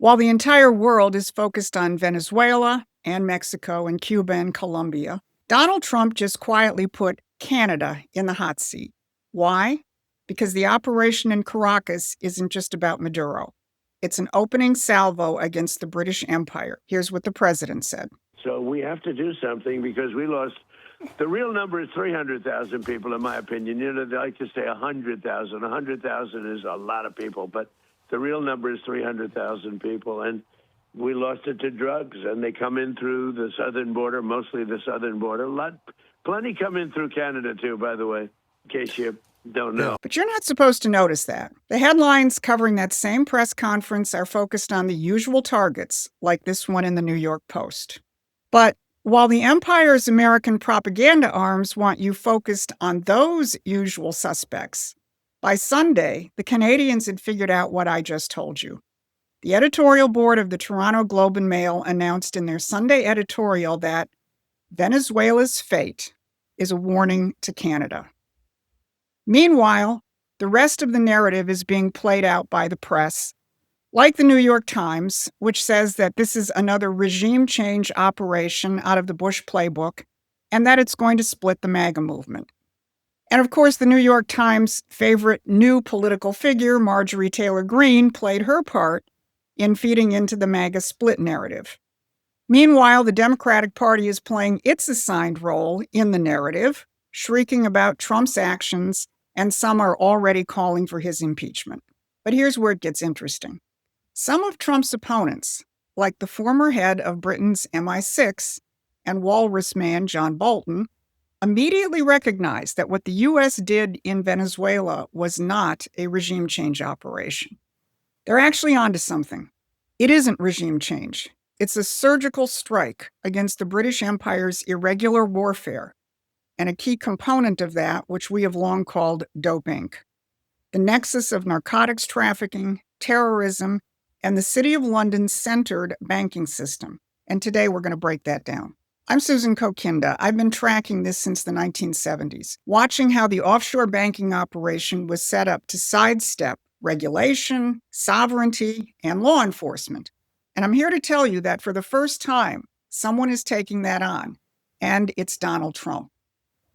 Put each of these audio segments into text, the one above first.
While the entire world is focused on Venezuela and Mexico and Cuba and Colombia, Donald Trump just quietly put Canada in the hot seat. Why? Because the operation in Caracas isn't just about Maduro. It's an opening salvo against the British Empire. Here's what the president said. So we have to do something because we lost. The real number is 300,000 people, in my opinion. You know, they like to say 100,000. 100,000 is a lot of people, but the real number is 300,000 people. And we lost it to drugs, and they come in through the southern border, mostly the southern border. Plenty come in through Canada, too, by the way, in case you don't know. But you're not supposed to notice that. The headlines covering that same press conference are focused on the usual targets, like this one in the New York Post. But while the empire's American propaganda arms want you focused on those usual suspects, by Sunday, the Canadians had figured out what I just told you. The editorial board of the Toronto Globe and Mail announced in their Sunday editorial that Venezuela's fate is a warning to Canada. Meanwhile, the rest of the narrative is being played out by the press, like the New York Times, which says that this is another regime change operation out of the Bush playbook and that it's going to split the MAGA movement. And of course, the New York Times' favorite new political figure, Marjorie Taylor Greene, played her part in feeding into the MAGA split narrative. Meanwhile, the Democratic Party is playing its assigned role in the narrative, shrieking about Trump's actions, and some are already calling for his impeachment. But here's where it gets interesting. Some of Trump's opponents, like the former head of Britain's MI6 and walrus man John Bolton, immediately recognized that what the U.S. did in Venezuela was not a regime change operation. They're actually onto something. It isn't regime change. It's a surgical strike against the British Empire's irregular warfare, and a key component of that, which we have long called Dope Inc., the nexus of narcotics trafficking, terrorism, and the City of London's centered banking system. And today we're going to break that down. I'm Susan Kokinda. I've been tracking this since the 1970s, watching how the offshore banking operation was set up to sidestep regulation, sovereignty, and law enforcement. And I'm here to tell you that for the first time, someone is taking that on, and it's Donald Trump.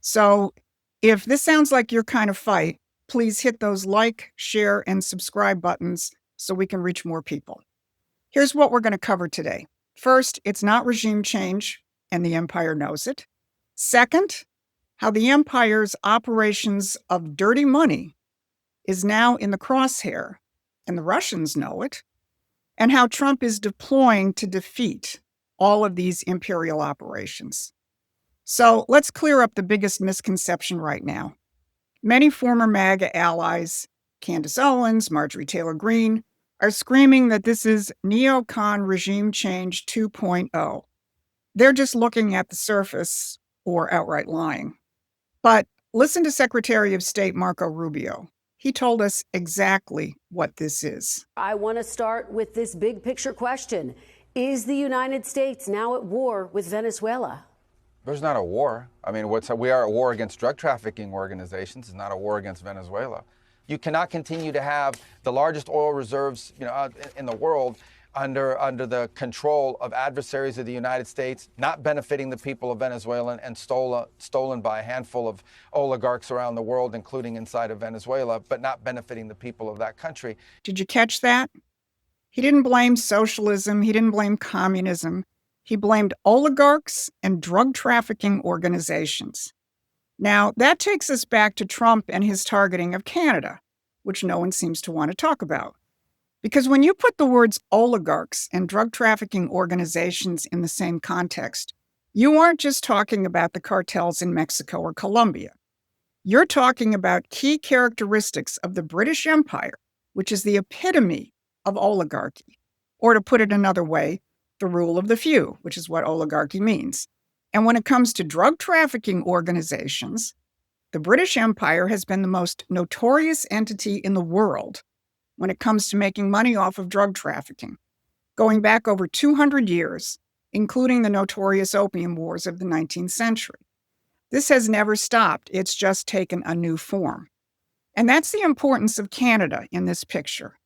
So if this sounds like your kind of fight, please hit those like, share, and subscribe buttons so we can reach more people. Here's what we're going to cover today. First, it's not regime change, and the empire knows it. Second, how the empire's operations of dirty money is now in the crosshair, and the Russians know it, and how Trump is deploying to defeat all of these imperial operations. So let's clear up the biggest misconception right now. Many former MAGA allies, Candace Owens, Marjorie Taylor Greene, are screaming that this is neocon regime change 2.0. They're just looking at the surface or outright lying. But listen to Secretary of State Marco Rubio. He told us exactly what this is. I want to start with this big picture question. Is the United States now at war with Venezuela? There's not a war. I mean, we are at war against drug trafficking organizations. It's not a war against Venezuela. You cannot continue to have the largest oil reserves, in the world under the control of adversaries of the United States, not benefiting the people of Venezuela and stolen by a handful of oligarchs around the world, including inside of Venezuela, but not benefiting the people of that country. Did you catch that? He didn't blame socialism. He didn't blame communism. He blamed oligarchs and drug trafficking organizations. Now, that takes us back to Trump and his targeting of Canada, which no one seems to want to talk about. Because when you put the words oligarchs and drug trafficking organizations in the same context, you aren't just talking about the cartels in Mexico or Colombia. You're talking about key characteristics of the British Empire, which is the epitome of oligarchy. Or to put it another way, the rule of the few, which is what oligarchy means. And when it comes to drug trafficking organizations, the British Empire has been the most notorious entity in the world when it comes to making money off of drug trafficking, going back over 200 years, including the notorious Opium Wars of the 19th century. This has never stopped. It's just taken a new form. And that's the importance of Canada in this picture.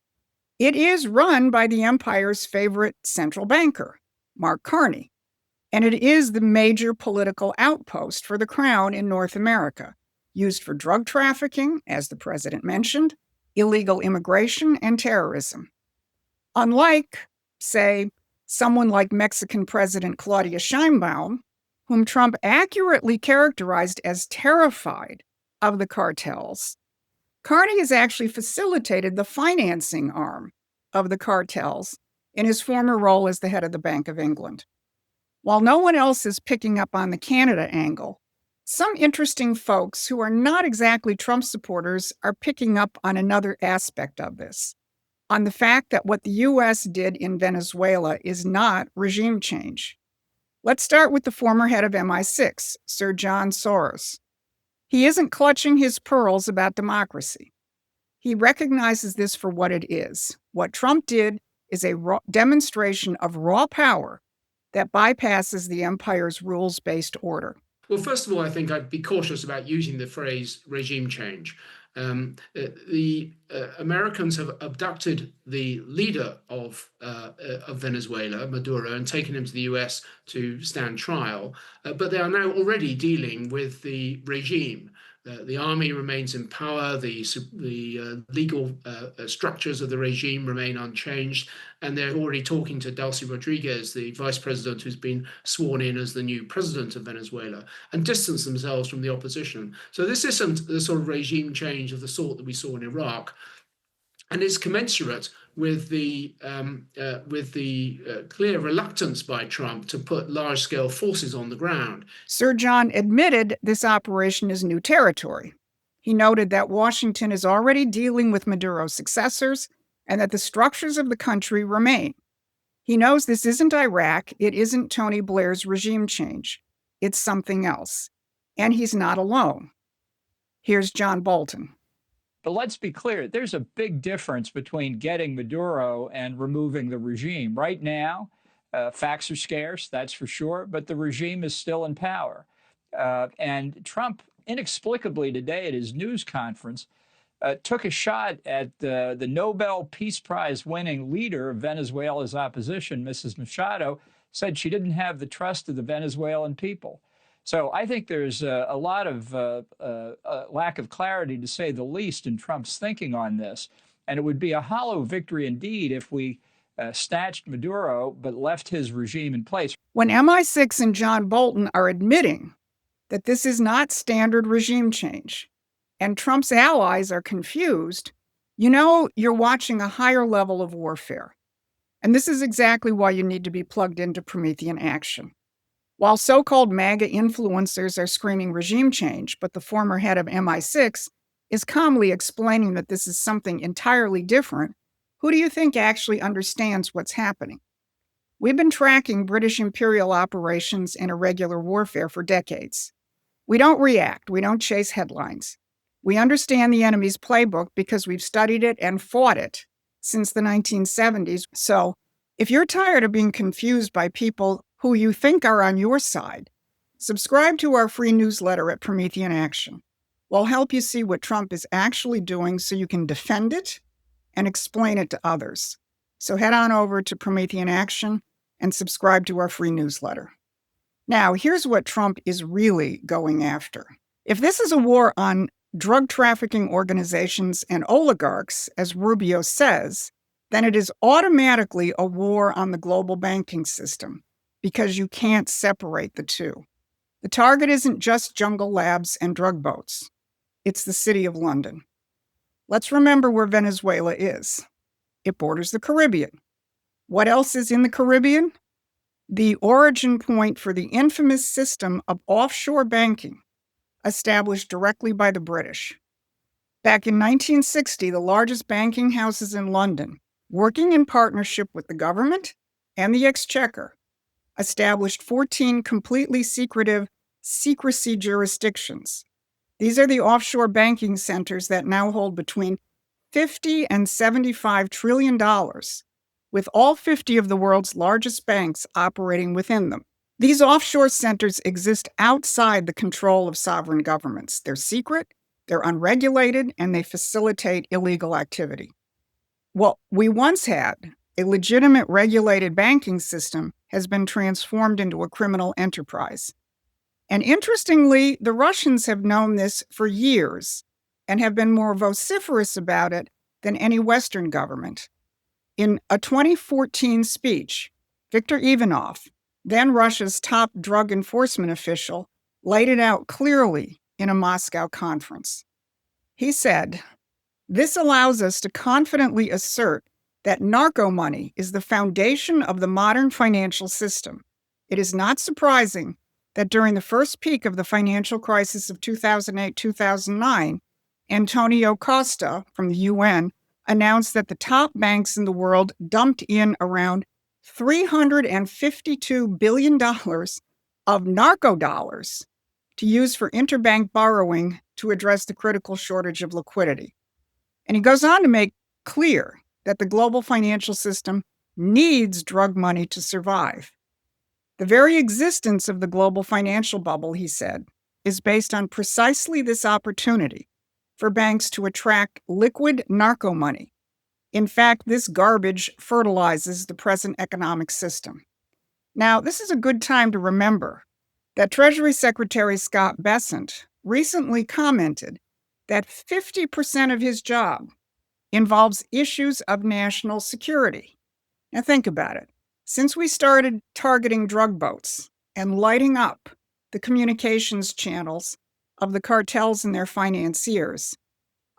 It is run by the empire's favorite central banker, Mark Carney, and it is the major political outpost for the crown in North America, used for drug trafficking, as the president mentioned, illegal immigration, and terrorism. Unlike, say, someone like Mexican President Claudia Sheinbaum, whom Trump accurately characterized as terrified of the cartels, Carney has actually facilitated the financing arm of the cartels in his former role as the head of the Bank of England. While no one else is picking up on the Canada angle, some interesting folks who are not exactly Trump supporters are picking up on another aspect of this, on the fact that what the U.S. did in Venezuela is not regime change. Let's start with the former head of MI6, Sir John Soros. He isn't clutching his pearls about democracy. He recognizes this for what it is. What Trump did is a demonstration of raw power that bypasses the empire's rules-based order. Well, first of all, I think I'd be cautious about using the phrase regime change. The Americans have abducted the leader of Venezuela, Maduro, and taken him to the US to stand trial. But they are now already dealing with the regime. The army remains in power, the legal structures of the regime remain unchanged, and they're already talking to Delcy Rodriguez, the vice president who's been sworn in as the new president of Venezuela, and distance themselves from the opposition. So this isn't the sort of regime change of the sort that we saw in Iraq, and it's commensurate with the clear reluctance by Trump to put large-scale forces on the ground. Sir John admitted this operation is new territory. He noted that Washington is already dealing with Maduro's successors and that the structures of the country remain. He knows this isn't Iraq, it isn't Tony Blair's regime change. It's something else. And he's not alone. Here's John Bolton. But let's be clear, there's a big difference between getting Maduro and removing the regime. Right now, facts are scarce, that's for sure, but the regime is still in power. And Trump, inexplicably today at his news conference, took a shot at the Nobel Peace Prize winning leader of Venezuela's opposition, Mrs. Machado, said she didn't have the trust of the Venezuelan people. So I think there's a lot of lack of clarity, to say the least, in Trump's thinking on this. And it would be a hollow victory indeed if we snatched Maduro but left his regime in place. When MI6 and John Bolton are admitting that this is not standard regime change, and Trump's allies are confused, you know you're watching a higher level of warfare. And this is exactly why you need to be plugged into Promethean Action. While so-called MAGA influencers are screaming regime change, but the former head of MI6 is calmly explaining that this is something entirely different, who do you think actually understands what's happening? We've been tracking British imperial operations in irregular warfare for decades. We don't react, we don't chase headlines. We understand the enemy's playbook because we've studied it and fought it since the 1970s. So if you're tired of being confused by people who you think are on your side, subscribe to our free newsletter at Promethean Action. We'll help you see what Trump is actually doing so you can defend it and explain it to others. So head on over to Promethean Action and subscribe to our free newsletter. Now, here's what Trump is really going after. If this is a war on drug trafficking organizations and oligarchs, as Rubio says, then it is automatically a war on the global banking system, because you can't separate the two. The target isn't just jungle labs and drug boats. It's the City of London. Let's remember where Venezuela is. It borders the Caribbean. What else is in the Caribbean? The origin point for the infamous system of offshore banking established directly by the British. Back in 1960, the largest banking houses in London, working in partnership with the government and the Exchequer, established 14 completely secretive secrecy jurisdictions. These are the offshore banking centers that now hold between $50 and $75 trillion, with all 50 of the world's largest banks operating within them. These offshore centers exist outside the control of sovereign governments. They're secret, they're unregulated, and they facilitate illegal activity. What we once had, a legitimate regulated banking system, has been transformed into a criminal enterprise. And interestingly, the Russians have known this for years and have been more vociferous about it than any Western government. In a 2014 speech, Viktor Ivanov, then Russia's top drug enforcement official, laid it out clearly in a Moscow conference. He said, "This allows us to confidently assert that narco money is the foundation of the modern financial system. It is not surprising that during the first peak of the financial crisis of 2008-2009, Antonio Costa from the UN announced that the top banks in the world dumped in around $352 billion of narco dollars to use for interbank borrowing to address the critical shortage of liquidity." And he goes on to make clear that the global financial system needs drug money to survive. The very existence of the global financial bubble, he said, is based on precisely this opportunity for banks to attract liquid narco money. In fact, this garbage fertilizes the present economic system. Now, this is a good time to remember that Treasury Secretary Scott Bessent recently commented that 50% of his job involves issues of national security. Now think about it. Since we started targeting drug boats and lighting up the communications channels of the cartels and their financiers,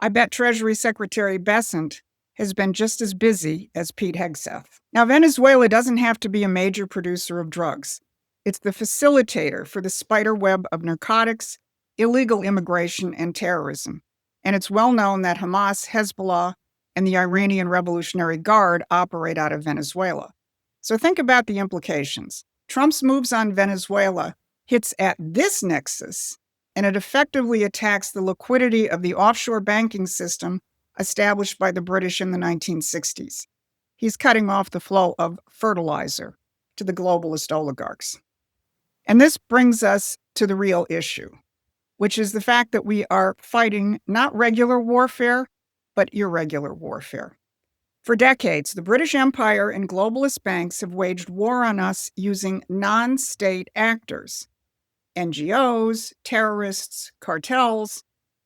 I bet Treasury Secretary Bessent has been just as busy as Pete Hegseth. Now, Venezuela doesn't have to be a major producer of drugs. It's the facilitator for the spider web of narcotics, illegal immigration, and terrorism. And it's well known that Hamas, Hezbollah, and the Iranian Revolutionary Guard operate out of Venezuela. So think about the implications. Trump's moves on Venezuela hits at this nexus, and it effectively attacks the liquidity of the offshore banking system established by the British in the 1960s. He's cutting off the flow of fertilizer to the globalist oligarchs. And this brings us to the real issue, which is the fact that we are fighting not regular warfare, but irregular warfare. For decades, the British Empire and globalist banks have waged war on us using non-state actors, NGOs, terrorists, cartels,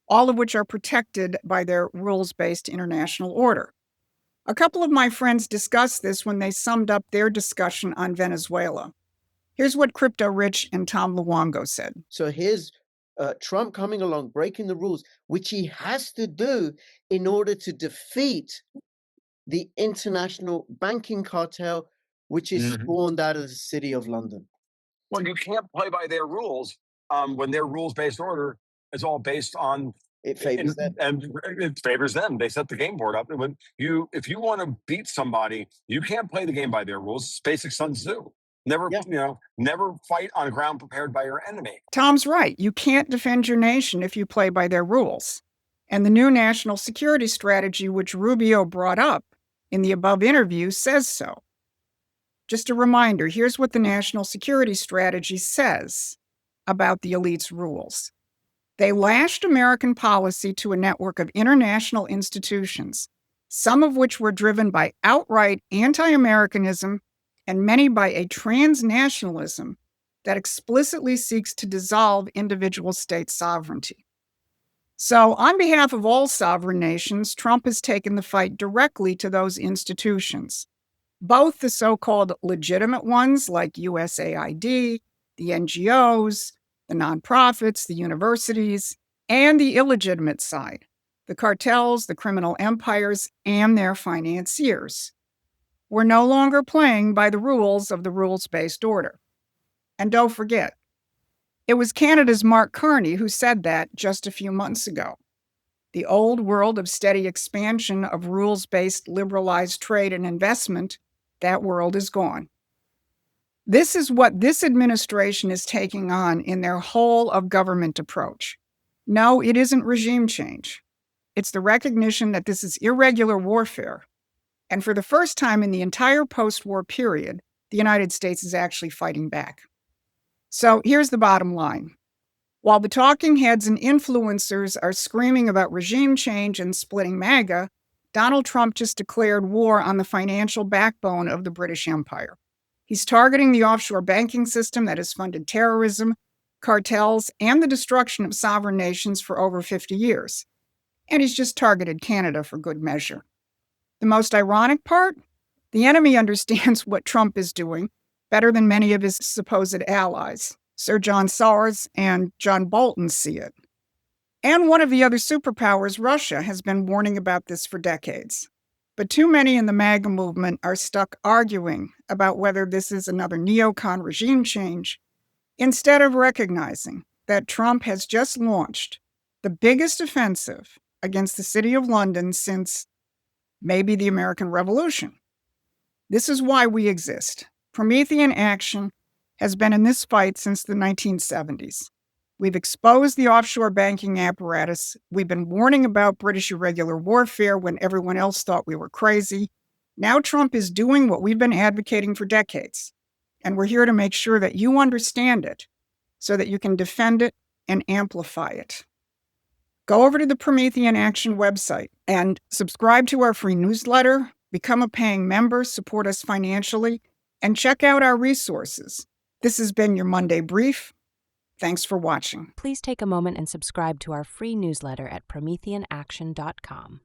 all of which are protected by their rules-based international order. A couple of my friends discussed this when they summed up their discussion on Venezuela. Here's what Crypto Rich and Tom Luongo said. So here's Trump coming along, breaking the rules, which he has to do in order to defeat the international banking cartel, which is spawned out of the city of London. Well, you can't play by their rules when their rules-based order is all based on It favors them. and it favors them. They set the game board up. And if you want to beat somebody, you can't play the game by their rules. It's basic Sun Tzu. Never fight on ground prepared by your enemy. Tom's right. You can't defend your nation if you play by their rules. And the new national security strategy, which Rubio brought up in the above interview, says so. Just a reminder, here's what the national security strategy says about the elite's rules. They lashed American policy to a network of international institutions, some of which were driven by outright anti-Americanism and many by a transnationalism that explicitly seeks to dissolve individual state sovereignty. So, on behalf of all sovereign nations, Trump has taken the fight directly to those institutions, both the so-called legitimate ones like USAID, the NGOs, the nonprofits, the universities, and the illegitimate side, the cartels, the criminal empires, and their financiers. We're no longer playing by the rules of the rules-based order. And don't forget, it was Canada's Mark Carney who said that just a few months ago. The old world of steady expansion of rules-based liberalized trade and investment, that world is gone. This is what this administration is taking on in their whole of government approach. No, it isn't regime change. It's the recognition that this is irregular warfare. And for the first time in the entire post-war period, the United States is actually fighting back. So here's the bottom line. While the talking heads and influencers are screaming about regime change and splitting MAGA, Donald Trump just declared war on the financial backbone of the British Empire. He's targeting the offshore banking system that has funded terrorism, cartels, and the destruction of sovereign nations for over 50 years. And he's just targeted Canada for good measure. The most ironic part? The enemy understands what Trump is doing better than many of his supposed allies. Sir John Sawers and John Bolton see it. And one of the other superpowers, Russia, has been warning about this for decades. But too many in the MAGA movement are stuck arguing about whether this is another neocon regime change, instead of recognizing that Trump has just launched the biggest offensive against the City of London since maybe the American Revolution. This is why we exist. Promethean Action has been in this fight since the 1970s. We've exposed the offshore banking apparatus. We've been warning about British irregular warfare when everyone else thought we were crazy. Now Trump is doing what we've been advocating for decades. And we're here to make sure that you understand it so that you can defend it and amplify it. Go over to the Promethean Action website and subscribe to our free newsletter, become a paying member, support us financially, and check out our resources. This has been your Monday Brief. Thanks for watching. Please take a moment and subscribe to our free newsletter at prometheanaction.com.